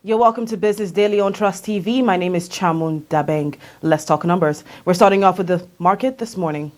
You're welcome to Business Daily on Trust TV. My name is Chamun Dabeng. Let's talk numbers. We're starting off with the market this morning.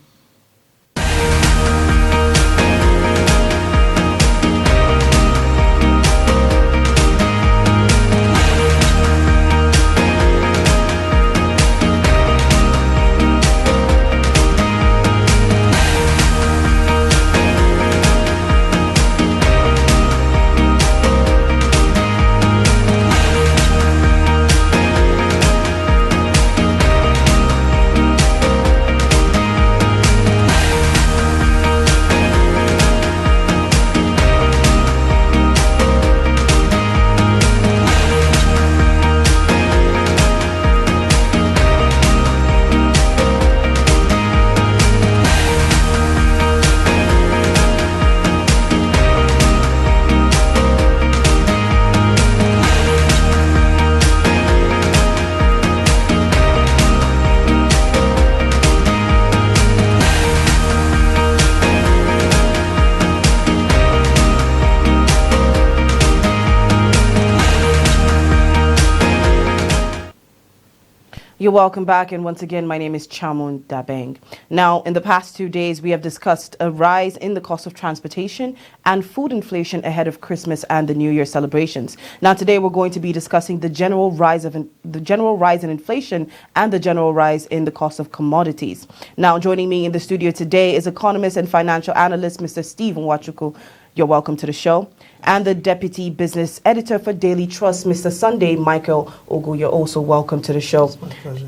You're welcome back, and once again, my name is Chamun Dabeng. Now, in the past 2 days, we have discussed a rise in the cost of transportation and food inflation ahead of Christmas and the New Year celebrations. Now, today we're going to be discussing the general rise in inflation and the general rise in the cost of commodities. Now, joining me in the studio today is economist and financial analyst, Mr. Steve Nwachukwu. You're welcome to the show. And the Deputy Business Editor for Daily Trust, Mr. Sunday Michael Ogu. You're also welcome to the show. It's my pleasure.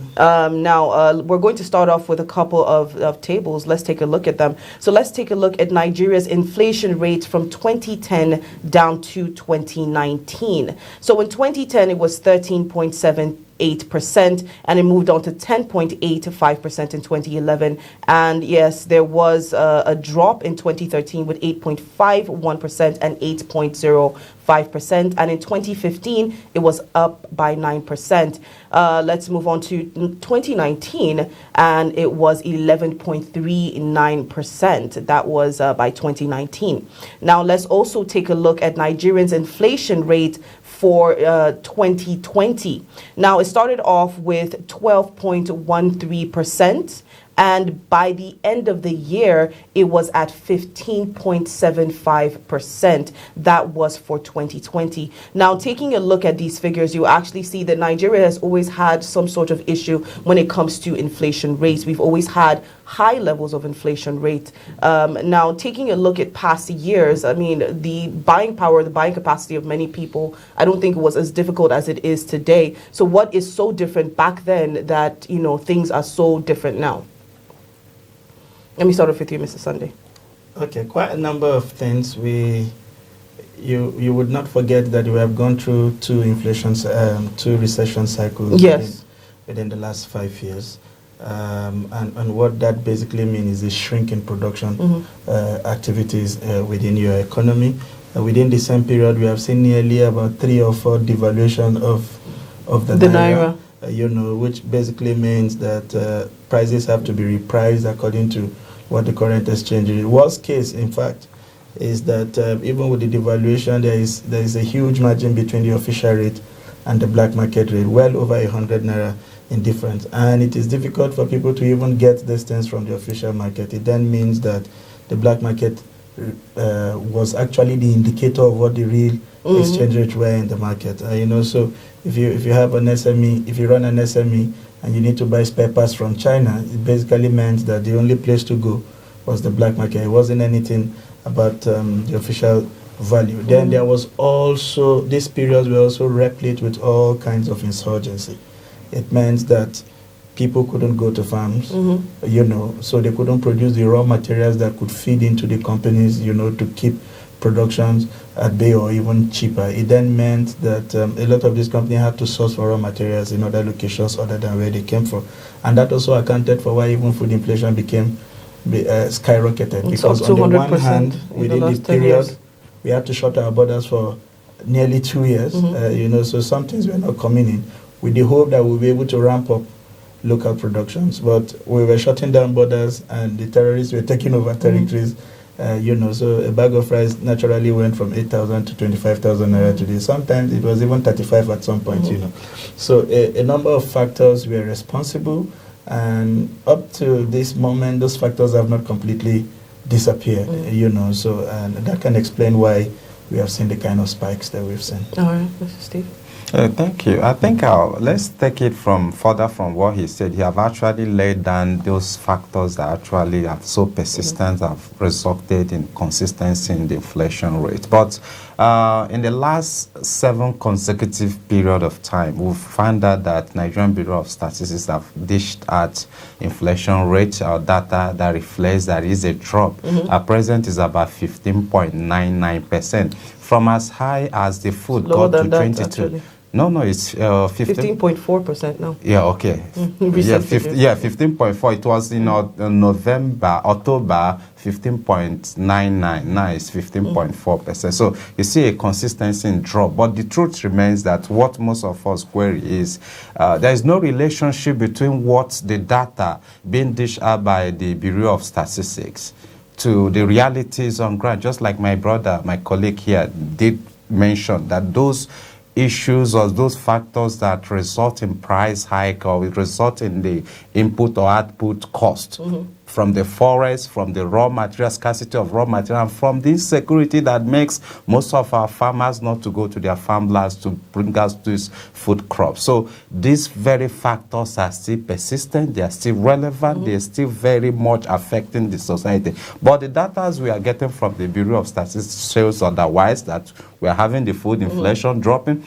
Now, we're going to start off with a couple of tables. Let's take a look at them. So let's take a look at Nigeria's inflation rate from 2010 down to 2019. So in 2010, it was 13.78%, and it moved on to 10.85% in 2011. And yes, there was a drop in 2013 with 8.51% and 8.05%. And in 2015, it was up by 9%. Let's move on to 2019, and it was 11.39%. That was by 2019. Now, let's also take a look at Nigerians' inflation rate for 2020. Now, it started off with 12.13%. And by the end of the year, it was at 15.75%. That was for 2020. Now, taking a look at these figures, you actually see that Nigeria has always had some sort of issue when it comes to inflation rates. We've always had high levels of inflation rate. Now, taking a look at past years, I mean, the buying power, the buying capacity of many people, I don't think it was as difficult as it is today. So what is so different back then that, you know, things are so different now? Let me start off with you, Mr. Sunday. Okay, quite a number of things. You would not forget that we have gone through two recession cycles. Yes. Within the last 5 years. And what that basically means is a shrink in production activities within your economy. Within the same period, we have seen nearly about 3 or 4 devaluation of the naira. Which basically means that prices have to be repriced according to what the current exchange rate. Worst case, in fact, is that even with the devaluation, there is a huge margin between the official rate and the black market rate, well over 100 naira in difference. And it is difficult for people to even get these things from the official market. It then means that the black market was actually the indicator of what the real exchange rate were in the market. So if you have an SME, if you run an SME and you need to buy spare parts from China, it basically meant that the only place to go was the black market. It wasn't anything about the official value. Then there was also, these periods were also replete with all kinds of insurgency. It meant that people couldn't go to farms, so they couldn't produce the raw materials that could feed into the companies, to keep productions at bay or even cheaper. It then meant that a lot of these companies had to source for raw materials in other locations other than where they came from. And that also accounted for why even food inflation became skyrocketed. Because on the one hand, within the period, we had to shut our borders for nearly 2 years, so some things were not coming in, with the hope that we'll be able to ramp up local productions. But we were shutting down borders and the terrorists were taking over territories So a bag of rice naturally went from 8,000 to 25,000 naira today. Sometimes it was even 35 at some point, So a number of factors were responsible, and up to this moment, those factors have not completely disappeared, So and that can explain why we have seen the kind of spikes that we've seen. All right, Mr. Steve. Thank you. I think let's take it further from what he said. He have actually laid down those factors that actually have so persistent have resulted in consistency in the inflation rate. But in the last 7 consecutive period of time, we've found out that Nigerian Bureau of Statistics have dished out inflation rate or data that reflects that is a drop. At present is about 15.99%, from as high as the food got to 22. Actually. No, it's 15.4% now. Yeah, okay. Yeah, 15.4. It was in October, 15.99. Now it's 15.4%. So you see a consistency in drop. But the truth remains that what most of us query is there is no relationship between what the data being dished out by the Bureau of Statistics to the realities on ground. Just like my colleague here did mention that those issues or those factors that result in price hike or result in the input or output cost from the forest, from the raw material, scarcity of raw material, and from the insecurity that makes most of our farmers not to go to their farmlands to bring us these food crops. So these very factors are still persistent, they are still relevant, they are still very much affecting the society. But the data we are getting from the Bureau of Statistics shows otherwise, that we are having the food inflation dropping.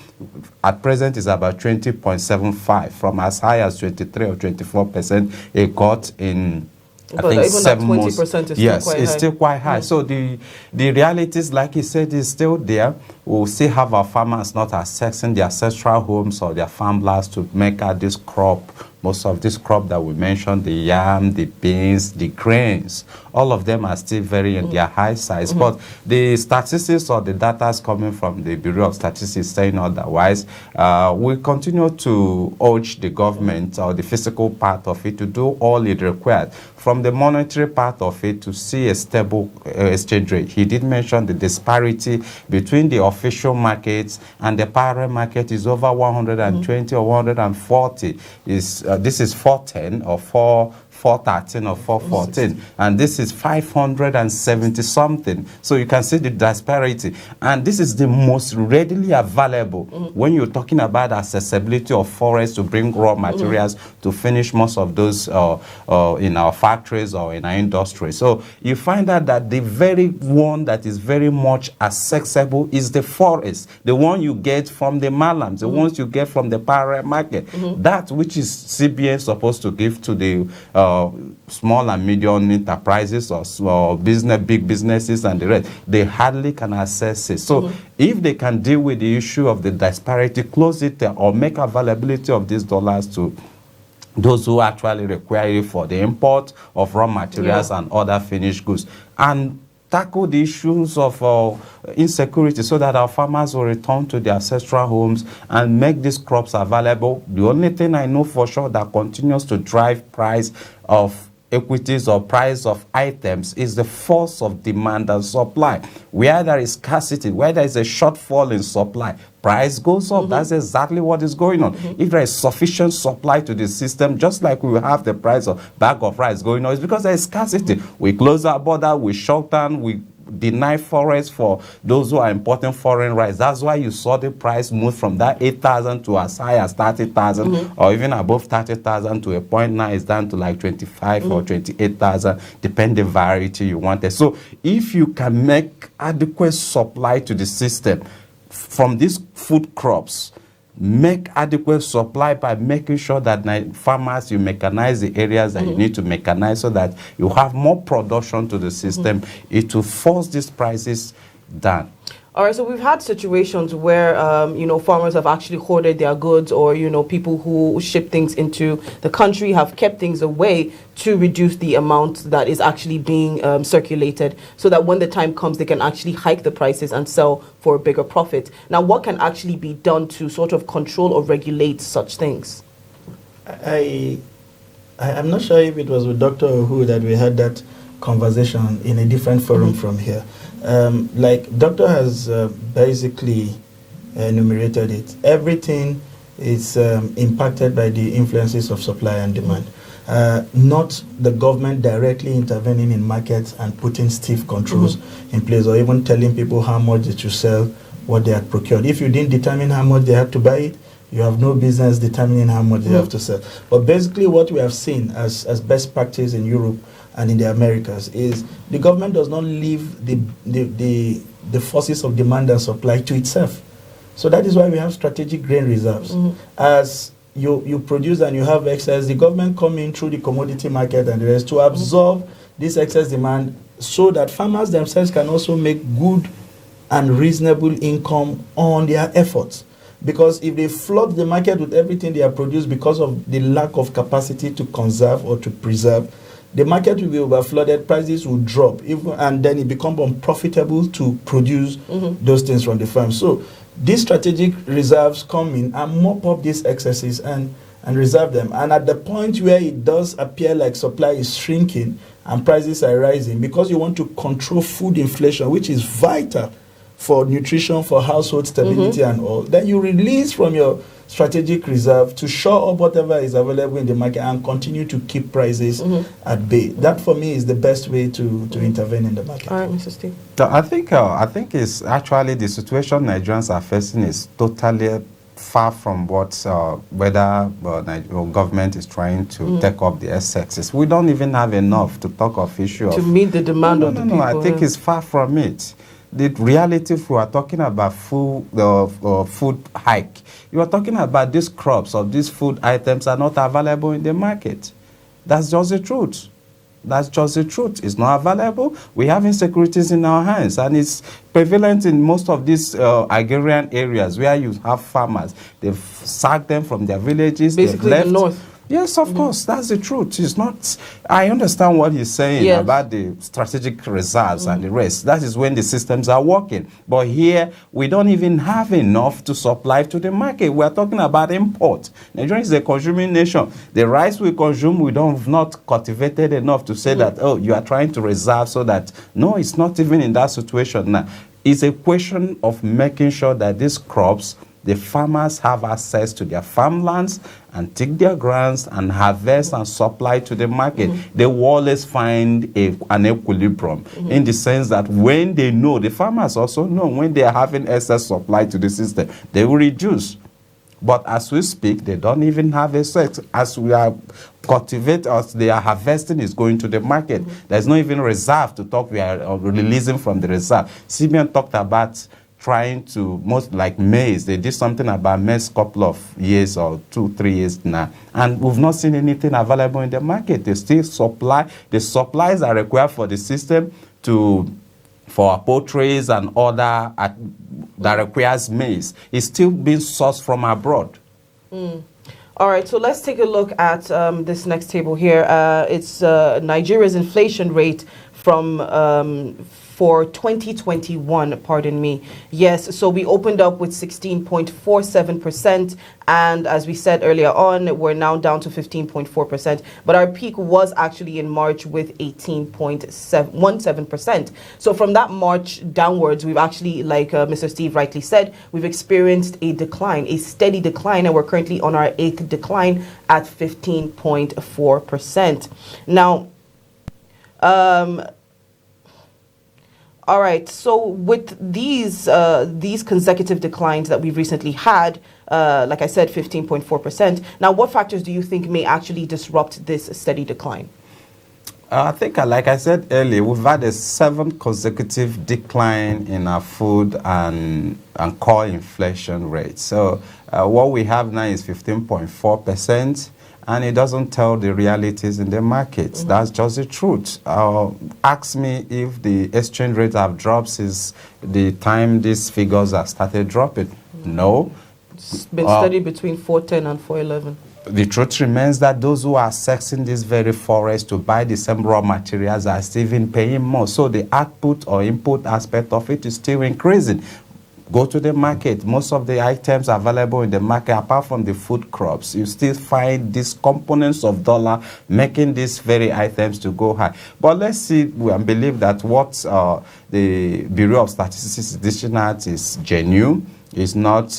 At present is about 20.75 from as high as 23 or 24% it got in I think even 7 months. 20% is Yes, still quite it's high. still quite high. So the realities, like he said, is still there. We'll still have our farmers not accessing their ancestral homes or their farmlands to make out this crop. Most of this crop that we mentioned, the yam, the beans, the grains, all of them are still very in their high size. But the statistics or the data coming from the Bureau of Statistics saying otherwise. We continue to urge the government or the physical part of it to do all it required. From the monetary part of it to see a stable exchange rate. He did mention the disparity between the official markets and the parallel market is over 120 or 140. This is 410 or 413 or 414, and this is 570 something. So you can see the disparity, and this is the most readily available when you're talking about accessibility of forests to bring raw materials to finish most of those in our factories or in our industry. So you find out that the very one that is very much accessible is the forest, the one you get from the malams, the ones you get from the parallel market, that which is CBN supposed to give to the small and medium enterprises or big businesses and the rest. They hardly can access it. So if they can deal with the issue of the disparity, close it or make availability of these dollars to those who actually require it for the import of raw materials and other finished goods, and tackle the issues of insecurity so that our farmers will return to their ancestral homes and make these crops available. The only thing I know for sure that continues to drive price of equities or price of items is the force of demand and supply. Where there is scarcity, where there is a shortfall in supply, price goes up. That's exactly what is going on. If there is sufficient supply to the system, just like we have the price of bag of rice going on, it's because there is scarcity. We close our border, we shut down, we deny forests for those who are importing foreign rice. That's why you saw the price move from that 8,000 to as high as 30,000 or even above 30,000 to a point now it's down to like 25 or 28,000, depending the variety you wanted. So if you can make adequate supply to the system from these food crops, make adequate supply by making sure that farmers, you mechanize the areas that you need to mechanize so that you have more production to the system. It will force these prices down. All right, so we've had situations where, farmers have actually hoarded their goods, or, people who ship things into the country have kept things away to reduce the amount that is actually being circulated, so that when the time comes, they can actually hike the prices and sell for a bigger profit. Now, what can actually be done to sort of control or regulate such things? I'm not sure if it was with Dr. Ohu that we had that conversation in a different forum from here. Like Doctor has basically enumerated it. Everything is impacted by the influences of supply and demand. Not the government directly intervening in markets and putting stiff controls in place, or even telling people how much they should sell what they had procured. If you didn't determine how much they have to buy it, you have no business determining how much they have to sell. But basically what we have seen as best practice in Europe and in the Americas is the government does not leave the forces of demand and supply to itself. So that is why we have strategic grain reserves. As you produce and you have excess, the government come in through the commodity market and the rest to absorb this excess demand so that farmers themselves can also make good and reasonable income on their efforts. Because if they flood the market with everything they have produced because of the lack of capacity to conserve or to preserve, the market will be overflooded, prices will drop, and then it becomes unprofitable to produce those things from the farm. So these strategic reserves come in and mop up these excesses and reserve them. And at the point where it does appear like supply is shrinking and prices are rising, because you want to control food inflation, which is vital for nutrition, for household stability and all, then you release from your strategic reserve to shore up whatever is available in the market and continue to keep prices at bay. That for me is the best way to intervene in the market. All right, Mr. Steve. I think it's actually the situation Nigerians are facing is totally far from what whether government is trying to take up the excesses. We don't even have enough to talk of issue to meet the demand of the people. I think it's far from it. The reality, if we are talking about food hike, you are talking about these crops or these food items are not available in the market. That's just the truth. That's just the truth. It's not available. We have insecurities in our hands, and it's prevalent in most of these agrarian areas where you have farmers. They've sacked them from their villages. Basically, they've left. the north. Yes, of course, that's the truth. It's not. I understand what he's saying about the strategic reserves and the rest. That is when the systems are working. But here, we don't even have enough to supply to the market. We are talking about import. Nigeria is a consuming nation. The rice we consume, we don't have not cultivated enough to say that, oh, you are trying to reserve so that, no, it's not even in that situation now. It's a question of making sure that these crops, the farmers have access to their farmlands and take their grants and harvest and supply to the market. They will always find an equilibrium in the sense that when they know, the farmers also know when they are having excess supply to the system, they will reduce. But as we speak, they don't even have a sex. As we are cultivate, as they are harvesting, is going to the market. There's no even reserve to talk. We are releasing from the reserve. Simeon talked about trying to, most like maize, they did something about maize couple of years or 2-3 years now, and we've not seen anything available in the market. They still supply, the supplies are required for the system for our poultries and other that requires maize. It's still being sourced from abroad. All right, so let's take a look at this next table here. It's Nigeria's inflation rate for 2021, pardon me. Yes, so we opened up with 16.47%, and as we said earlier on, we're now down to 15.4%, but our peak was actually in March with 18.17%. So from that March downwards, we've actually, like Mr. Steve rightly said, we've experienced a decline, a steady decline, and we're currently on our 8th decline at 15.4%. Now, all right, so with these consecutive declines that we've recently had, like I said, 15.4%. Now, what factors do you think may actually disrupt this steady decline? I think, like I said earlier, we've had a 7 consecutive decline in our food and core inflation rate. So what we have now is 15.4%. And it doesn't tell the realities in the markets. That's just the truth. Ask me if the exchange rates have dropped since the time these figures have started dropping. No. It's been steady between 410 and 411. The truth remains that those who are accessing this very forest to buy the same raw materials are still even paying more. So the output or input aspect of it is still increasing. Go to the market. Most of the items available in the market, apart from the food crops, you still find these components of dollar making these very items to go high. But let's see and believe that what the Bureau of Statistics is dishing out is genuine, is not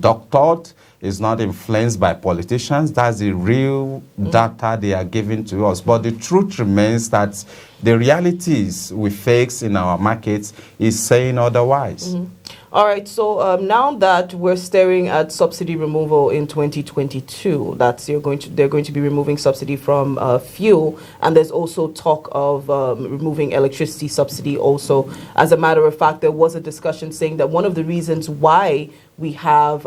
doctored, is not influenced by politicians. That's the real data they are giving to us. But the truth remains that the realities we face in our markets is saying otherwise. All right, so now that we're staring at subsidy removal in 2022, they're going to be removing subsidy from fuel, and there's also talk of removing electricity subsidy also. As a matter of fact, there was a discussion saying that one of the reasons why we have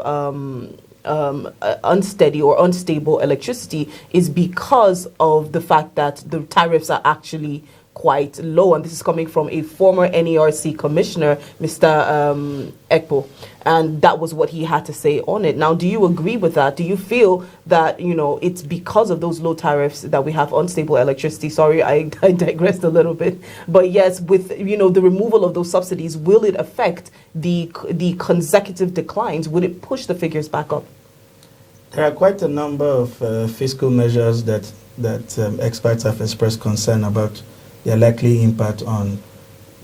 unsteady or unstable electricity is because of the fact that the tariffs are actually quite low, and this is coming from a former NERC commissioner, Mr. Ekpo, and that was what he had to say on it. Now, do you agree with that? Do you feel that, you know, it's because of those low tariffs that we have unstable electricity? Sorry, I digressed a little bit, but yes, with, you know, the removal of those subsidies, will it affect the consecutive declines? Would it push the figures back up? There are quite a number of fiscal measures that experts have expressed concern about their likely impact on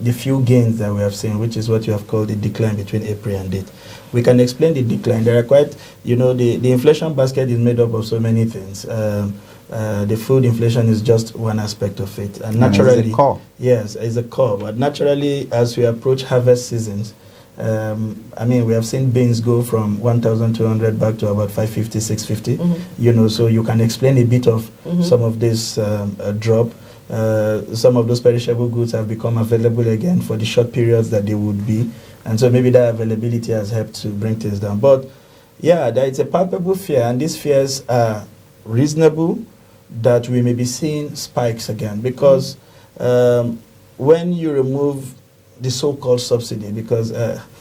the few gains that we have seen, which is what you have called the decline between April and date. We can explain the decline. There are quite, you know, the inflation basket is made up of so many things. The food inflation is just one aspect of it. And naturally, it's a core. Yes, it's a core. But naturally, as we approach harvest seasons, I mean, we have seen beans go from 1,200 back to about 550, 650. You know, so you can explain a bit of some of this drop. Some of those perishable goods have become available again for the short periods that they would be, and so maybe that availability has helped to bring things down. But yeah, there is a palpable fear, and these fears are reasonable, that we may be seeing spikes again, because when you remove the so-called subsidy, because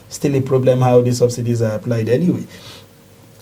still a problem how these subsidies are applied anyway,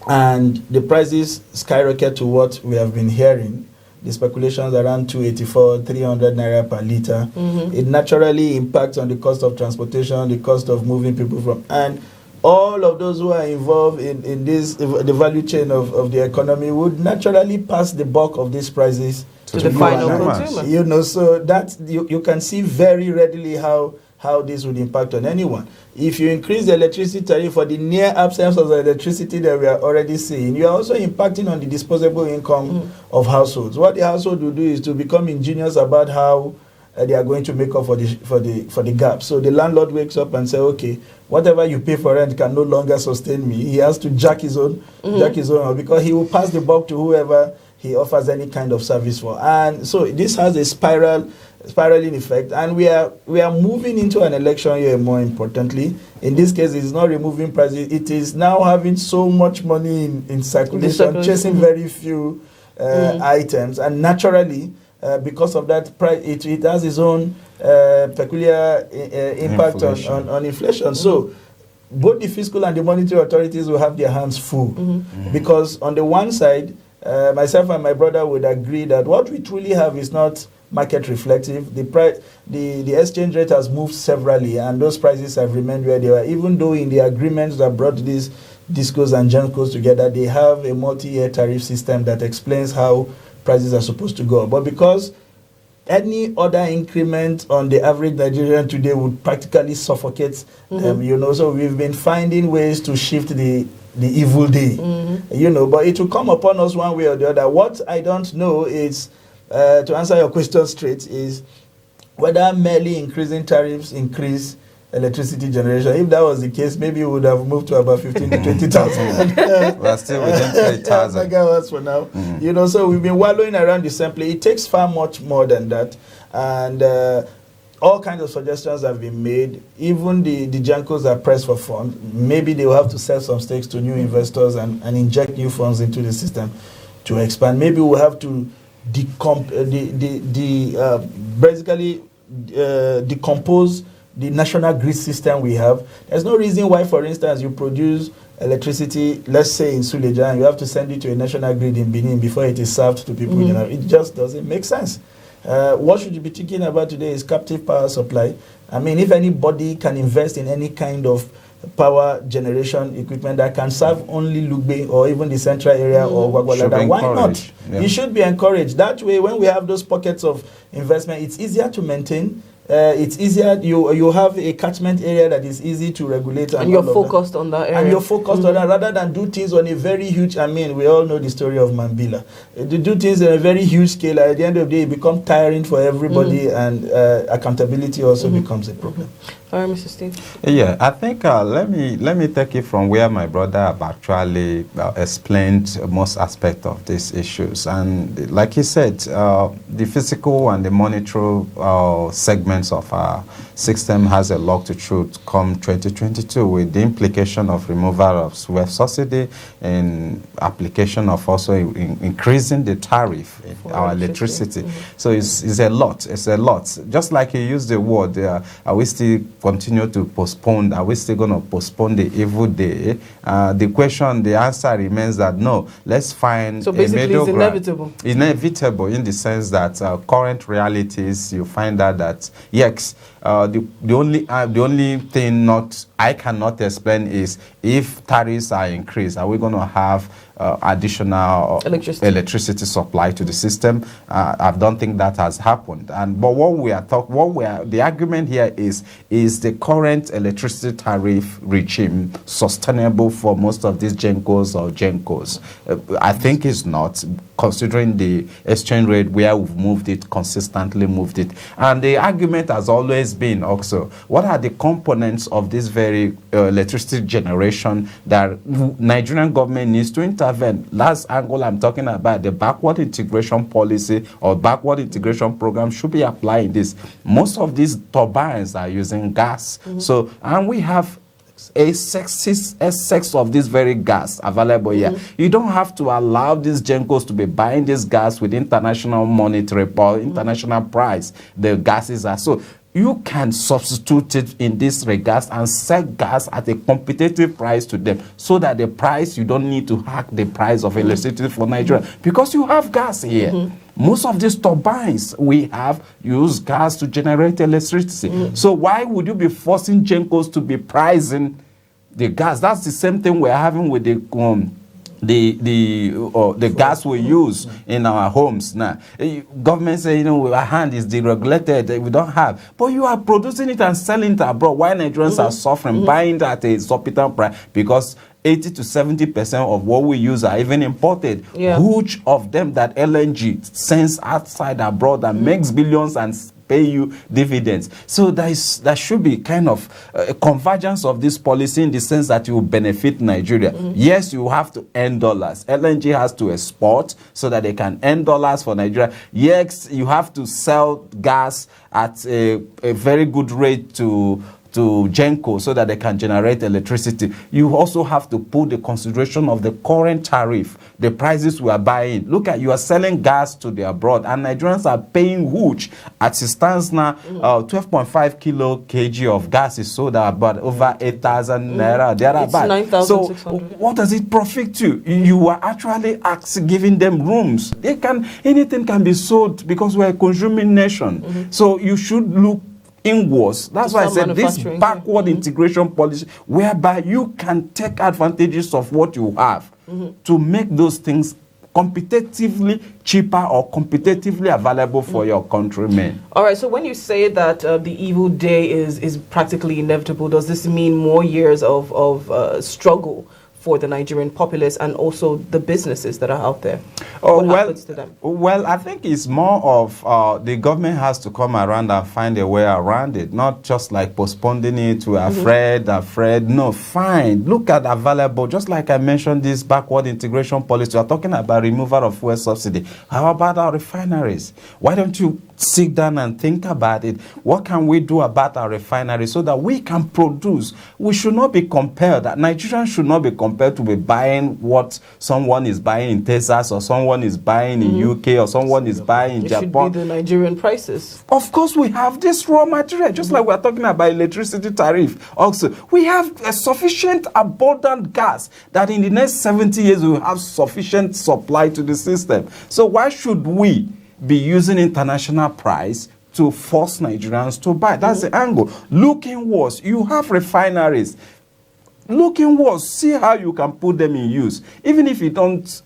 and the prices skyrocket to what we have been hearing, the speculations around 284, 300 naira per liter, it naturally impacts on the cost of transportation, the cost of moving people from, and all of those who are involved in this, the value chain of the economy, would naturally pass the bulk of these prices to the final consumer. You know, so that you can see very readily how this would impact on anyone. If you increase the electricity tariff for the near absence of the electricity that we are already seeing, you are also impacting on the disposable income of households. What the household will do is to become ingenious about how they are going to make up for the gap. So the landlord wakes up and says, okay, whatever you pay for rent can no longer sustain me. He has to jack his own, because he will pass the buck to whoever he offers any kind of service for. And so this has a spiraling effect, and we are moving into an election year. More importantly, in this case, it's not removing prices, it is now having so much money in circulation, chasing very few items, and naturally, because of that, it has its own peculiar impact on inflation. So both the fiscal and the monetary authorities will have their hands full, because on the one side, myself and my brother would agree that what we truly have is not market reflective. The exchange rate has moved severally, and those prices have remained where they were, even though in the agreements that brought these discos and gencos together, they have a multi-year tariff system that explains how prices are supposed to go. But because any other increment on the average Nigerian today would practically suffocate them, you know, so we've been finding ways to shift the evil day, you know, but it will come upon us one way or the other. What I don't know is, to answer your question straight, is whether merely increasing tariffs increase electricity generation. If that was the case, maybe we would have moved to about 15 to 20,000. We're still within 3,000 megawatts for now. You know, so we've been wallowing around the same place. It takes far much more than that, and all kinds of suggestions have been made. Even the Jankos are pressed for funds. Maybe they will have to sell some stakes to new investors and inject new funds into the system to expand. Maybe we'll have to basically decompose the national grid system we have. There's no reason why, for instance, you produce electricity, let's say in Suleja, and you have to send it to a national grid in Benin before it is served to people. You know, it just doesn't make sense. What should you be thinking about today is captive power supply. I mean, if anybody can invest in any kind of power generation equipment that can serve only Lugbe or even the central area or Should be Gwagwalada. Why not? encouraged. Yeah. It should be encouraged. That way, when we have those pockets of investment, it's easier to maintain. It's easier. You have a catchment area that is easy to regulate, and you're focused on that area. And you're focused on that rather than do things on a very huge. I mean, we all know the story of Mambila. To do things on a very huge scale, at the end of the day, it becomes tiring for everybody, and accountability also becomes a problem. All right, Mr. Steve. Yeah, I think let me take it from where my brother have actually explained most aspect of these issues, and like he said, the physical and the monetary segments of our system has a lot to choose come 2022 with the implication of removal of fuel subsidy and application of also increasing the tariff in our electricity. So it's a lot. It's a lot. Just like he used the word, are we still continue to postpone? Are we still going to postpone the evil day? The answer remains that no. Let's find so basically a middle it's ground. inevitable. Inevitable in the sense that current realities, you find out that yes, the only thing I cannot explain is if tariffs are increased, are we going to have additional electricity supply to the system? I don't think that has happened. But the argument here is the current electricity tariff regime sustainable for most of these gencos or gencos? I think it's not, considering the exchange rate where we've consistently moved it. And the argument has always been also, what are the components of this very electricity generation that Nigerian government needs to intervene? Last angle I'm talking about, the backward integration policy or backward integration program should be applying this. Most of these turbines are using gas. So, and we have a sex of this very gas available here. You don't have to allow these gencos to be buying this gas with international monetary or international price. The gases are so. You can substitute it in this regard and sell gas at a competitive price to them, so that the price, you don't need to hack the price of electricity for Nigeria because you have gas here. Most of these turbines we have use gas to generate electricity. So why would you be forcing gencos to be pricing the gas? That's the same thing we're having with the gas we use in our homes now. Government say, our hand is deregulated, we don't have. But you are producing it and selling it abroad. Why Nigerians are suffering, buying it at a exorbitant price? Because 80 to 70% of what we use are even imported. Huge of them that LNG sends outside abroad and makes billions and pay you dividends. So there should be kind of a convergence of this policy in the sense that you will benefit Nigeria. Yes, you have to earn dollars. LNG has to export so that they can earn dollars for Nigeria. Yes, you have to sell gas at a very good rate to Genco so that they can generate electricity. You also have to put the consideration of the current tariff, the prices we are buying. Look at, you are selling gas to the abroad and Nigerians are paying huge. As it stands now, 12.5 kg of gas is sold at about over 8,000 naira. It's 9,600. So what does it profit you? You are actually giving them rooms. Anything can be sold because we're a consuming nation. So you should look inwards. That's why I said this backward integration policy, whereby you can take advantages of what you have to make those things competitively cheaper or competitively available for your countrymen. All right, so when you say that the evil day is practically inevitable, does this mean more years of struggle for the Nigerian populace and also the businesses that are out there? What happens to them? Well, I think it's more of the government has to come around and find a way around it, not just like postponing it to afraid. No, fine. Look at available, just like I mentioned, this backward integration policy. We are talking about removal of fuel subsidy. How about our refineries? Why don't you sit down and think about it? What can we do about our refineries so that we can produce? We should not be compelled. Nigerians should not be compelled to be buying what someone is buying in Texas or someone is buying in UK or someone is buying in Japan. It should be the Nigerian prices. Of course, we have this raw material, just like we're talking about electricity tariff. Also, we have a sufficient, abundant gas that in the next 70 years we will have sufficient supply to the system. So why should we be using international price to force Nigerians to buy? That's the angle. Looking worse, you have refineries. look inwards, see how you can put them in use. Even if you don't,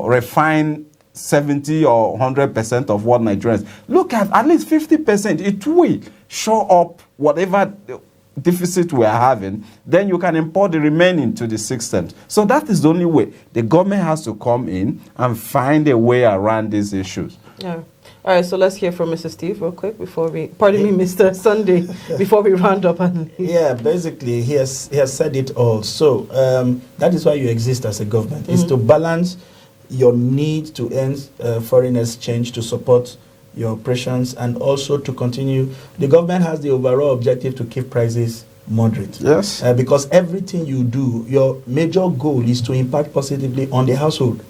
refine 70 or 100% of what Nigerians, look at least 50%. It will show up whatever deficit we are having, then you can import the remaining to the system. So that is the only way. The government has to come in and find a way around these issues. Yeah. All right, so let's hear from Mr. Steve real quick before we, Mr. Sunday, before we round up. And yeah, basically, he has said it all. So that is why you exist as a government, is to balance your need to earn foreign exchange to support your operations, and also to continue. The government has the overall objective to keep prices moderate. Yes. Because everything you do, your major goal is to impact positively on the household.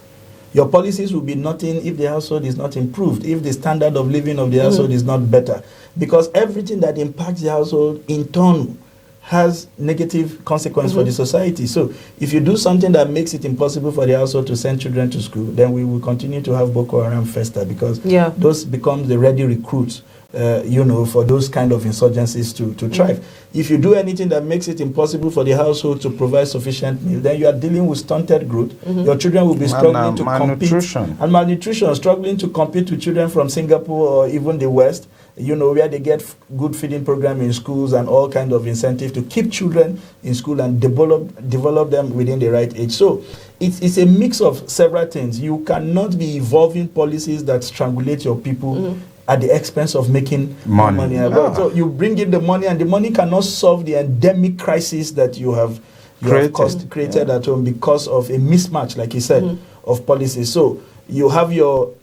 Your policies will be nothing if the household is not improved, if the standard of living of the household is not better. Because everything that impacts the household in turn has negative consequence for the society. So if you do something that makes it impossible for the household to send children to school, then we will continue to have Boko Haram fester, because those become the ready recruits, for those kind of insurgencies to thrive. If you do anything that makes it impossible for the household to provide sufficient meal, then you are dealing with stunted growth. Your children will be struggling to compete. And malnutrition, struggling to compete with children from Singapore or even the West, where they get good feeding program in schools and all kind of incentive to keep children in school and develop them within the right age. So it's a mix of several things. You cannot be evolving policies that strangulate your people at the expense of making money. So you bring in the money, and the money cannot solve the endemic crisis that you have created at home because of a mismatch, like he said, of policies. So you have your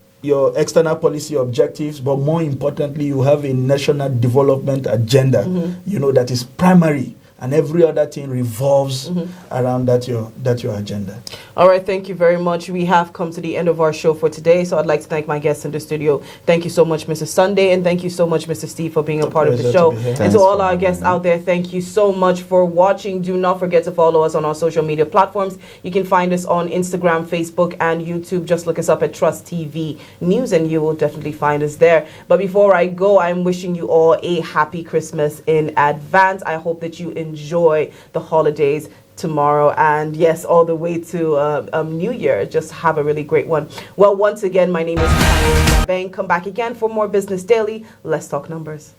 external policy objectives, but more importantly, you have a national development agenda, that is primary, and every other thing revolves around that your agenda. All right, thank you very much. We have come to the end of our show for today, so I'd like to thank my guests in the studio. Thank you so much, Mrs. Sunday, and thank you so much, Mr. Steve, for being a part of the show. And to all our guests out there, thank you so much for watching. Do not forget to follow us on our social media platforms. You can find us on Instagram, Facebook, and YouTube. Just look us up at Trust TV News, and you will definitely find us there. But before I go, I'm wishing you all a happy Christmas in advance. I hope that you enjoy the holidays tomorrow, and yes, all the way to New Year. Just have a really great one. Well, once again, my name is Bang. Come back again for more Business Daily. Let's talk numbers.